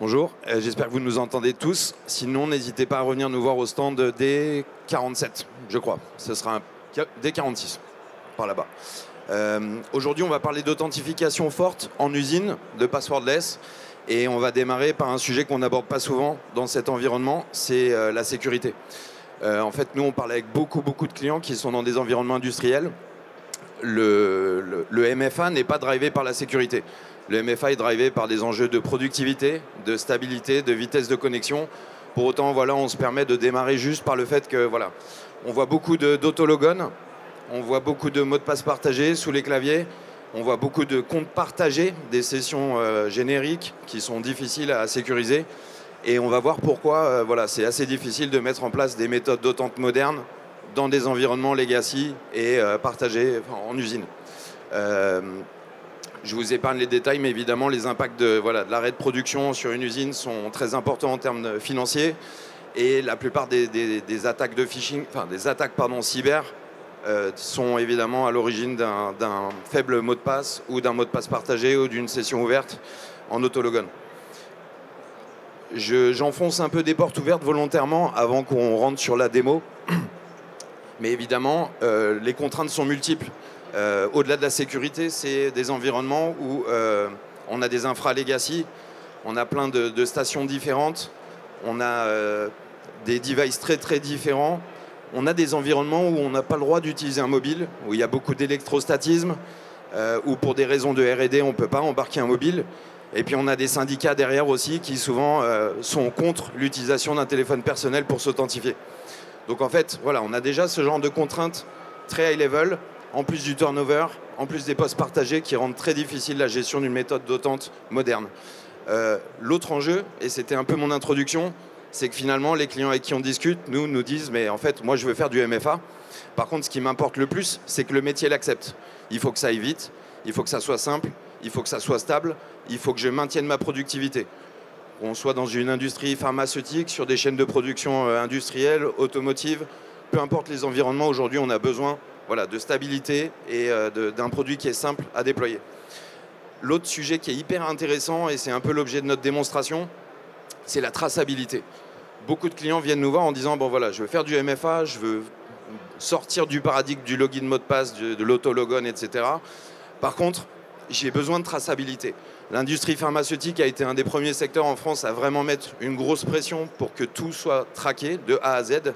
Bonjour, j'espère que vous nous entendez tous. Sinon, n'hésitez pas à revenir nous voir au stand D47, je crois. Ce sera un D46, par là-bas. Aujourd'hui, on va parler d'authentification forte en usine, de passwordless. Et on va démarrer par un sujet qu'on n'aborde pas souvent dans cet environnement, c'est la sécurité. En fait, nous, on parle avec beaucoup de clients qui sont dans des environnements industriels. Le MFA n'est pas drivé par la sécurité. Le MFA est drivé par des enjeux de productivité, de stabilité, de vitesse de connexion. Pour autant, voilà, on se permet de démarrer juste par le fait que, voilà, on voit beaucoup d'autologones, on voit beaucoup de mots de passe partagés sous les claviers, on voit beaucoup de comptes partagés, des sessions génériques qui sont difficiles à sécuriser. Et on va voir pourquoi voilà, c'est assez difficile de mettre en place des méthodes d'autant modernes dans des environnements legacy et partagés en usine. Je vous épargne les détails, mais évidemment, les impacts de l'arrêt de production sur une usine sont très importants en termes financiers. Et la plupart des attaques de phishing, enfin des attaques cyber, sont évidemment à l'origine d'un faible mot de passe ou d'un mot de passe partagé ou d'une session ouverte en autologone. J'enfonce un peu des portes ouvertes volontairement avant qu'on rentre sur la démo. Mais évidemment, les contraintes sont multiples. Au-delà de la sécurité, c'est des environnements où on a des infra legacy, on a plein de stations différentes, on a des devices très différents, on a des environnements où on n'a pas le droit d'utiliser un mobile, où il y a beaucoup d'électrostatisme, où pour des raisons de R&D, on ne peut pas embarquer un mobile. Et puis on a des syndicats derrière aussi qui souvent sont contre l'utilisation d'un téléphone personnel pour s'authentifier. Donc en fait, voilà, on a déjà ce genre de contraintes très high level, en plus du turnover, en plus des postes partagés qui rendent très difficile la gestion d'une méthode d'authent moderne. L'autre enjeu, et c'était un peu mon introduction, c'est que finalement les clients avec qui on discute nous disent mais en fait moi je veux faire du MFA. Par contre ce qui m'importe le plus c'est que le métier l'accepte. Il faut que ça aille vite, il faut que ça soit simple, il faut que ça soit stable, il faut que je maintienne ma productivité. Qu'on soit dans une industrie pharmaceutique, sur des chaînes de production industrielles, automotive, peu importe les environnements, aujourd'hui on a besoin de stabilité et d'un produit qui est simple à déployer. L'autre sujet qui est hyper intéressant, et c'est un peu l'objet de notre démonstration, c'est la traçabilité. Beaucoup de clients viennent nous voir en disant, bon voilà, je veux faire du MFA, je veux sortir du paradigme du login mot de passe, de l'autologone, etc. Par contre, j'ai besoin de traçabilité. L'industrie pharmaceutique a été un des premiers secteurs en France à vraiment mettre une grosse pression pour que tout soit traqué de A à Z.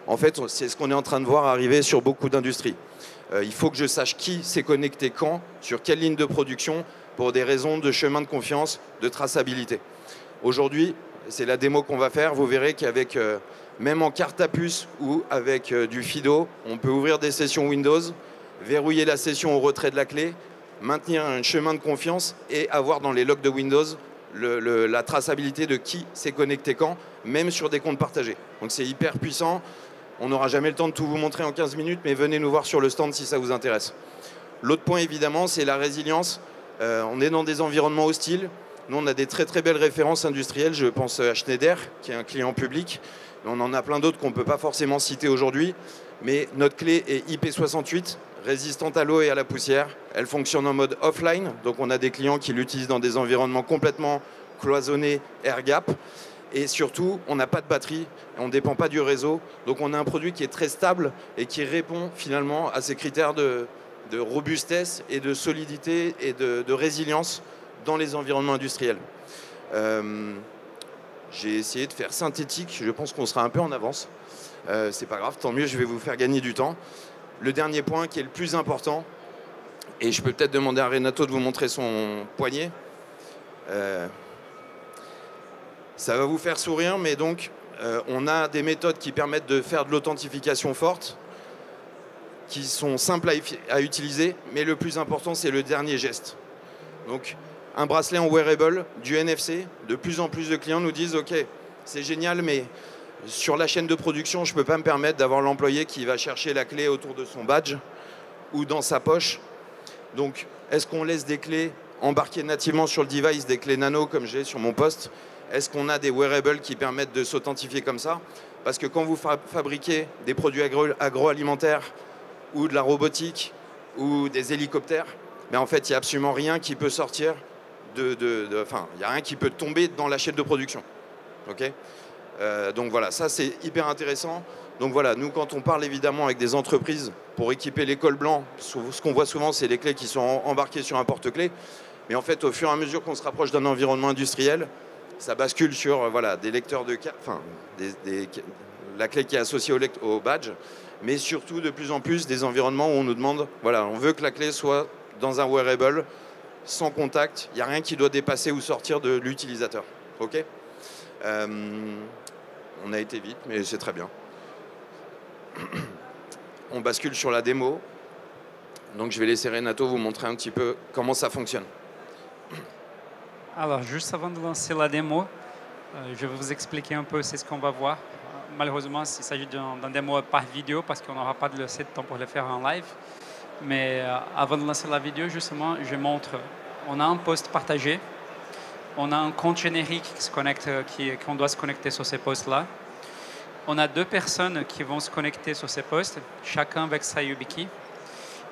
En fait, c'est ce qu'on est en train de voir arriver sur beaucoup d'industries. Il faut que je sache qui s'est connecté quand, sur quelle ligne de production, pour des raisons de chemin de confiance, de traçabilité. Aujourd'hui, c'est la démo qu'on va faire. Vous verrez qu'avec, même en carte à puce ou avec du FIDO, on peut ouvrir des sessions Windows, verrouiller la session au retrait de la clé, maintenir un chemin de confiance et avoir dans les logs de Windows la traçabilité de qui s'est connecté quand, même sur des comptes partagés. Donc c'est hyper puissant. On n'aura jamais le temps de tout vous montrer en 15 minutes, mais venez nous voir sur le stand si ça vous intéresse. L'autre point, évidemment, c'est la résilience. On est dans des environnements hostiles. Nous, on a des très belles références industrielles. Je pense à Schneider, qui est un client public. On en a plein d'autres qu'on ne peut pas forcément citer aujourd'hui. Mais notre clé est IP68, résistante à l'eau et à la poussière. Elle fonctionne en mode offline. Donc, on a des clients qui l'utilisent dans des environnements complètement cloisonnés, air gap. Et surtout, on n'a pas de batterie, on ne dépend pas du réseau. Donc on a un produit qui est très stable et qui répond finalement à ces critères de robustesse et de solidité et de résilience dans les environnements industriels. J'ai essayé de faire synthétique, je pense qu'on sera un peu en avance. C'est pas grave, tant mieux, je vais vous faire gagner du temps. Le dernier point qui est le plus important, et je peux peut-être demander à Renato de vous montrer son poignet. Ça va vous faire sourire, mais donc on a des méthodes qui permettent de faire de l'authentification forte, qui sont simples à utiliser, mais le plus important, c'est le dernier geste. Donc un bracelet en wearable, du NFC, de plus en plus de clients nous disent « Ok, c'est génial, mais sur la chaîne de production, je ne peux pas me permettre d'avoir l'employé qui va chercher la clé autour de son badge ou dans sa poche. Donc, est-ce qu'on laisse des clés embarquées nativement sur le device, des clés nano comme j'ai sur mon poste ? Est-ce qu'on a des wearables qui permettent de s'authentifier comme ça ? Parce que quand vous fabriquez des produits agroalimentaires ou de la robotique ou des hélicoptères, mais en fait, il n'y a absolument rien qui peut sortir enfin, il n'y a rien qui peut tomber dans la chaîne de production. Okay, donc voilà, ça c'est hyper intéressant. Donc voilà, nous quand on parle évidemment avec des entreprises pour équiper les cols blancs, ce qu'on voit souvent c'est les clés qui sont embarquées sur un porte-clés. Mais en fait, au fur et à mesure qu'on se rapproche d'un environnement industriel, ça bascule sur voilà, des lecteurs de cartes, enfin, la clé qui est associée au badge, mais surtout de plus en plus des environnements où on nous demande, voilà, on veut que la clé soit dans un wearable, sans contact, il n'y a rien qui doit dépasser ou sortir de l'utilisateur. Ok, on a été vite, mais c'est très bien. On bascule sur la démo. Donc je vais laisser Renato vous montrer un petit peu comment ça fonctionne. Alors, juste avant de lancer la démo, je vais vous expliquer un peu ce qu'on va voir. Malheureusement, il s'agit d'un démo par vidéo parce qu'on n'aura pas assez de temps pour le faire en live. Mais avant de lancer la vidéo, justement, je montre. On a un post partagé. On a un compte générique qui se connecte, qu'on doit se connecter sur ces posts-là. On a 2 personnes qui vont se connecter sur ces posts, chacun avec sa YubiKey.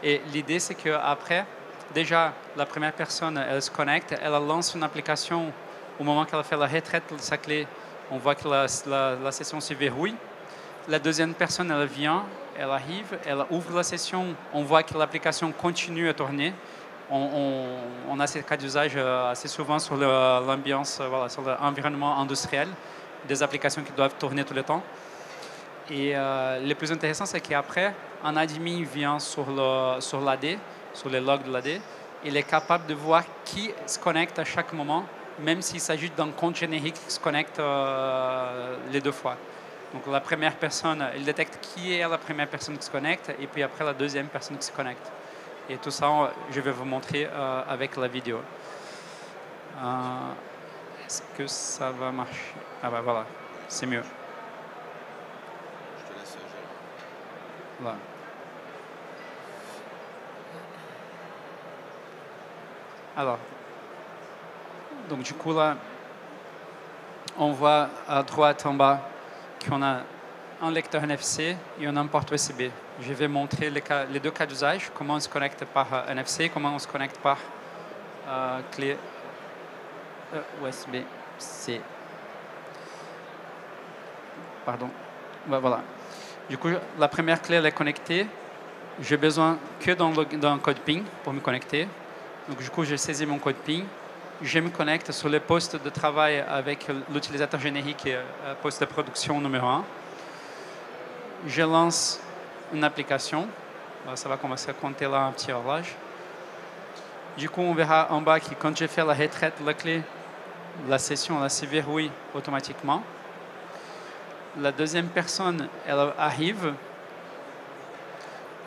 Et l'idée, c'est qu'après, déjà, la première personne, elle se connecte, elle lance une application. Au moment qu'elle fait la retraite de sa clé, on voit que la session se verrouille. La deuxième personne, elle vient, elle arrive, elle ouvre la session, on voit que l'application continue à tourner. On a ces cas d'usage assez souvent sur l'ambiance, voilà, sur l'environnement industriel, des applications qui doivent tourner tout le temps. Et le plus intéressant, c'est qu'après, un admin vient sur l'AD, sur les logs de l'AD, il est capable de voir qui se connecte à chaque moment, même s'il s'agit d'un compte générique qui se connecte les 2 fois. Donc la première personne, il détecte qui est la première personne qui se connecte, et puis après la deuxième personne qui se connecte. Et tout ça, je vais vous montrer avec la vidéo. Est-ce que ça va marcher? Ah ben voilà, c'est mieux. Je te laisse gérer. Voilà. Alors, donc du coup là, on voit à droite en bas qu'on a un lecteur NFC et on a un porte USB. Je vais montrer les 2 cas d'usage, comment on se connecte par NFC, comment on se connecte par clé USB-C. Pardon. Voilà. Du coup, la première clé, elle est connectée. J'ai besoin que d'un code PIN pour me connecter. Donc, du coup, j'ai saisi mon code PIN. Je me connecte sur le poste de travail avec l'utilisateur générique et poste de production numéro 1. Je lance une application. Ça va commencer à compter là un petit horloge. Du coup, on verra en bas que quand je fais la retraite de la clé, la session elle se verrouille automatiquement. La deuxième personne, elle arrive.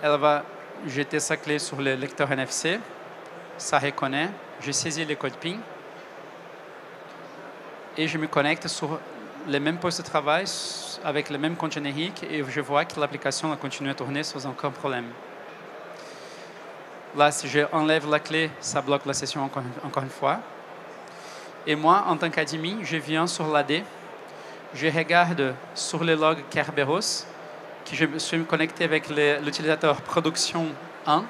Elle va jeter sa clé sur le lecteur NFC. Ça reconnaît. Je saisis le code PIN. Et je me connecte sur le même poste de travail avec le même compte générique et je vois que l'application continue à tourner sans aucun problème. Là, si je enlève la clé, ça bloque la session encore une fois. Et moi, en tant qu'admin, je viens sur l'AD. Je regarde sur le log Kerberos que je suis connecté avec l'utilisateur production 1.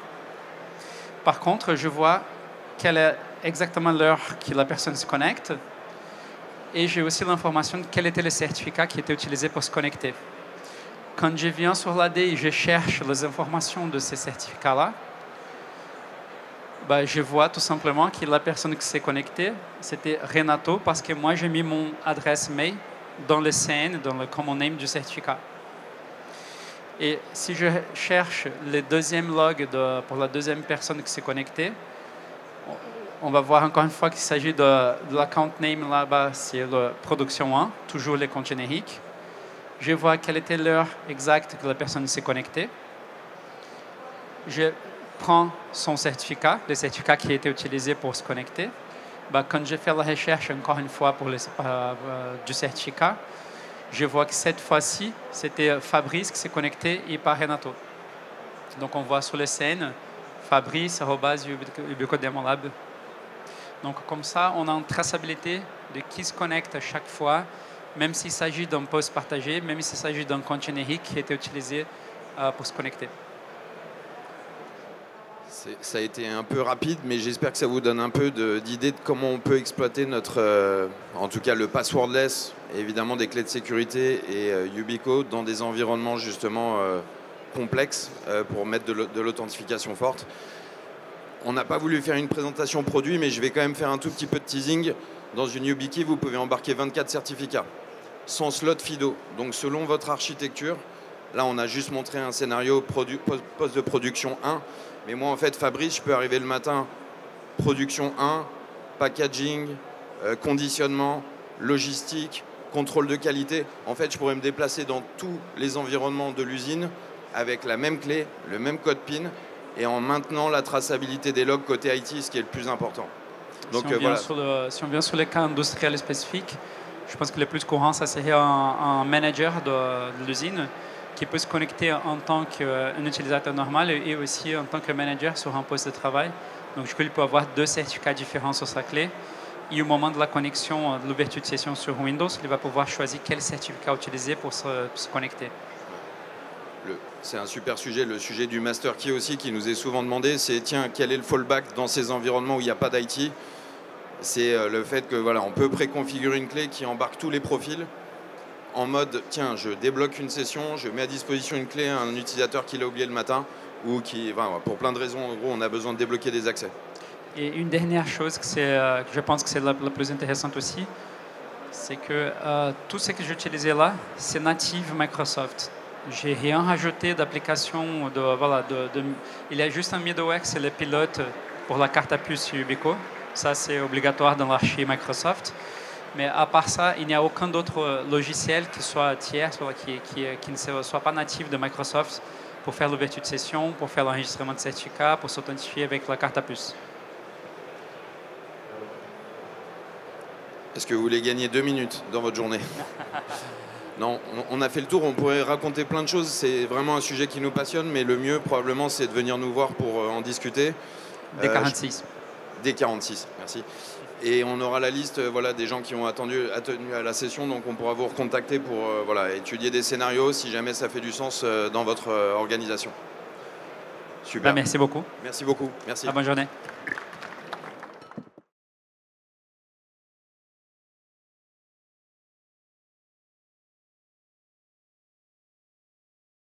Par contre, je vois quelle est exactement l'heure que la personne se connecte. Et j'ai aussi l'information de quel était le certificat qui était utilisé pour se connecter. Quand je viens sur l'AD et je cherche les informations de ces certificats-là, je vois tout simplement que la personne qui s'est connectée, c'était Renato, parce que moi, j'ai mis mon adresse mail dans le CN, dans le common name du certificat. Et si je cherche le deuxième log pour la deuxième personne qui s'est connectée, on va voir encore une fois qu'il s'agit de l'account name là-bas, c'est la production 1, toujours les comptes génériques. Je vois quelle était l'heure exacte que la personne s'est connectée. Je prends son certificat, le certificat qui a été utilisé pour se connecter. Quand je fais la recherche encore une fois pour du certificat, je vois que cette fois-ci, c'était Fabrice qui s'est connecté et pas Renato. Donc on voit sur le scène fabrice@ubicodemonlab. Donc comme ça, on a une traçabilité de qui se connecte à chaque fois, même s'il s'agit d'un poste partagé, même s'il s'agit d'un compte générique qui a été utilisé pour se connecter. Ça a été un peu rapide, mais j'espère que ça vous donne un peu d'idée de comment on peut exploiter notre, en tout cas le passwordless, et évidemment des clés de sécurité et Yubico dans des environnements justement complexes pour mettre de l'authentification forte. On n'a pas voulu faire une présentation produit, mais je vais quand même faire un tout petit peu de teasing. Dans une YubiKey, vous pouvez embarquer 24 certificats, sans slot FIDO. Donc selon votre architecture, là on a juste montré un scénario poste de production 1. Mais moi en fait, Fabrice, je peux arriver le matin, production 1, packaging, conditionnement, logistique, contrôle de qualité. En fait, je pourrais me déplacer dans tous les environnements de l'usine avec la même clé, le même code PIN, et en maintenant la traçabilité des logs côté IT, ce qui est le plus important. Donc, si on vient sur les cas industriels spécifiques, je pense que le plus courant, ça serait un manager de l'usine qui peut se connecter en tant qu'un utilisateur normal et aussi en tant que manager sur un poste de travail. Donc, il peut avoir 2 certificats différents sur sa clé. Et au moment de la connexion, de l'ouverture de session sur Windows, il va pouvoir choisir quel certificat utiliser pour se connecter. C'est un super sujet, le sujet du master key aussi qui nous est souvent demandé, c'est tiens, quel est le fallback dans ces environnements où il n'y a pas d'IT? C'est le fait que voilà, on peut préconfigurer une clé qui embarque tous les profils en mode tiens, je débloque une session, je mets à disposition une clé à un utilisateur qui l'a oublié le matin ou qui, enfin, pour plein de raisons, en gros, on a besoin de débloquer des accès. Et une dernière chose que je pense que c'est la plus intéressante aussi, c'est que tout ce que j'utilisais là, c'est native Microsoft. J'ai rien rajouté d'application. Il y a juste un middleware, c'est le pilote pour la carte à puce Yubico. Ça, c'est obligatoire dans l'archi Microsoft. Mais à part ça, il n'y a aucun autre logiciel qui soit tiers, qui ne soit pas natif de Microsoft pour faire l'ouverture de session, pour faire l'enregistrement de certificats, pour s'authentifier avec la carte à puce. Est-ce que vous voulez gagner 2 minutes dans votre journée? Non, on a fait le tour, on pourrait raconter plein de choses, c'est vraiment un sujet qui nous passionne, mais le mieux probablement c'est de venir nous voir pour en discuter. Dès 46. Dès 46, merci. Et on aura la liste voilà, des gens qui ont attendu à la session, donc on pourra vous recontacter pour voilà, étudier des scénarios si jamais ça fait du sens dans votre organisation. Super. Merci beaucoup. Merci beaucoup. Merci. Bonne journée.